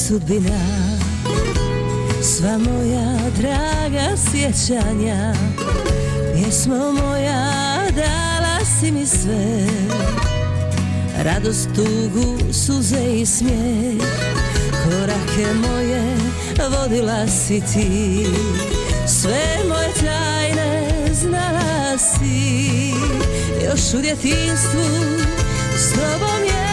sudbina, sva moja draga sjećanja. Pjesmo moja, dala si mi sve, radost, tugu, suze i smijeh. Korake moje vodila si ti, sve moje tajne znala si. Još u djetinjstvu s tobom je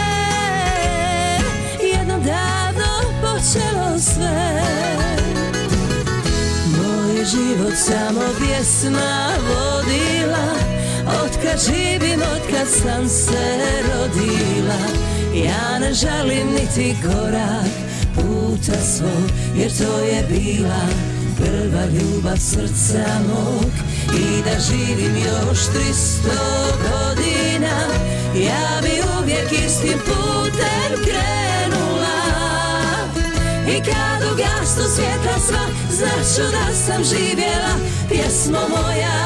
jednom davno počelo sve. Moj život samo pjesma vodila, otkad živim, otkad sam se rodila. Ja ne žalim niti korak puta svog, jer to je bila prva ljubav srca mog. I da živim još 300 godina, ja bi uvijek istim putem krenula. I kad ugasnu svjetla sva, znaću da sam živjela. Pjesmo moja,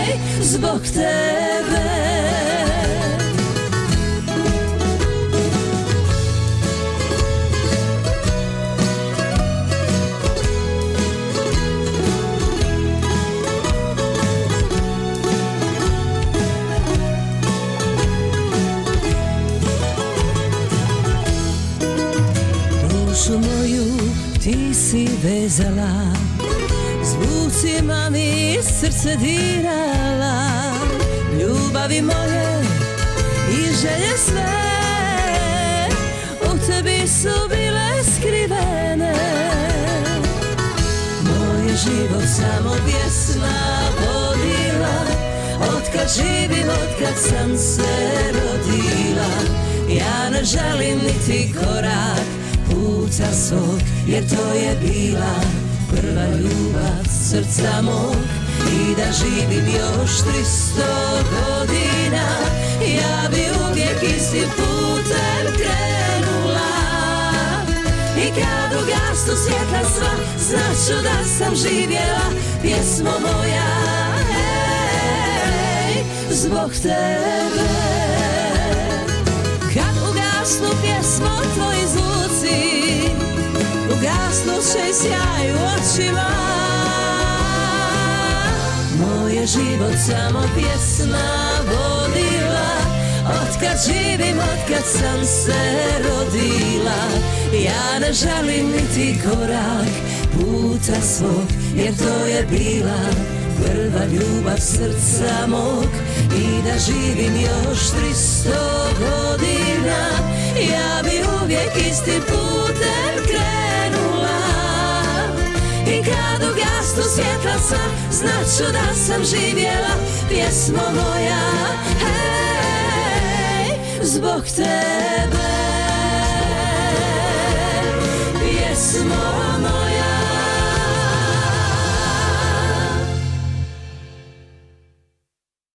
ej, zbog tebe. Dušu moju ti si vezala, zvucima mi srce dirala. Ljubavi moje i želje sve u tebi su bile skrivene. Moj život samo pjesma vodila, otkad živim, otkad sam se rodila. Ja ne žalim niti korak puta svog, jer to je bila prva ljubav srca mog. I da živim još 300 godina, ja bi uvijek istim putem krenula. I kad ugasnu svjetla sva, znaću da sam živjela. Pjesmo moja, ej, zbog tebe. Kad ugasnu pjesmo tvoji zvuci, ugasnut će i sjaj u očima. Moj je život samo pjesma vodila, otkad živim, otkad sam se rodila. Ja ne žalim niti korak puta svog, jer to je bila prva ljubav srca mog. I da živim još 300 godina, ja bi uvijek istim putem krenula. I kad ugasnu svjetla sva, znaću da sam živjela. Pjesmo moja, hej, zbog tebe. Pjesmo moja.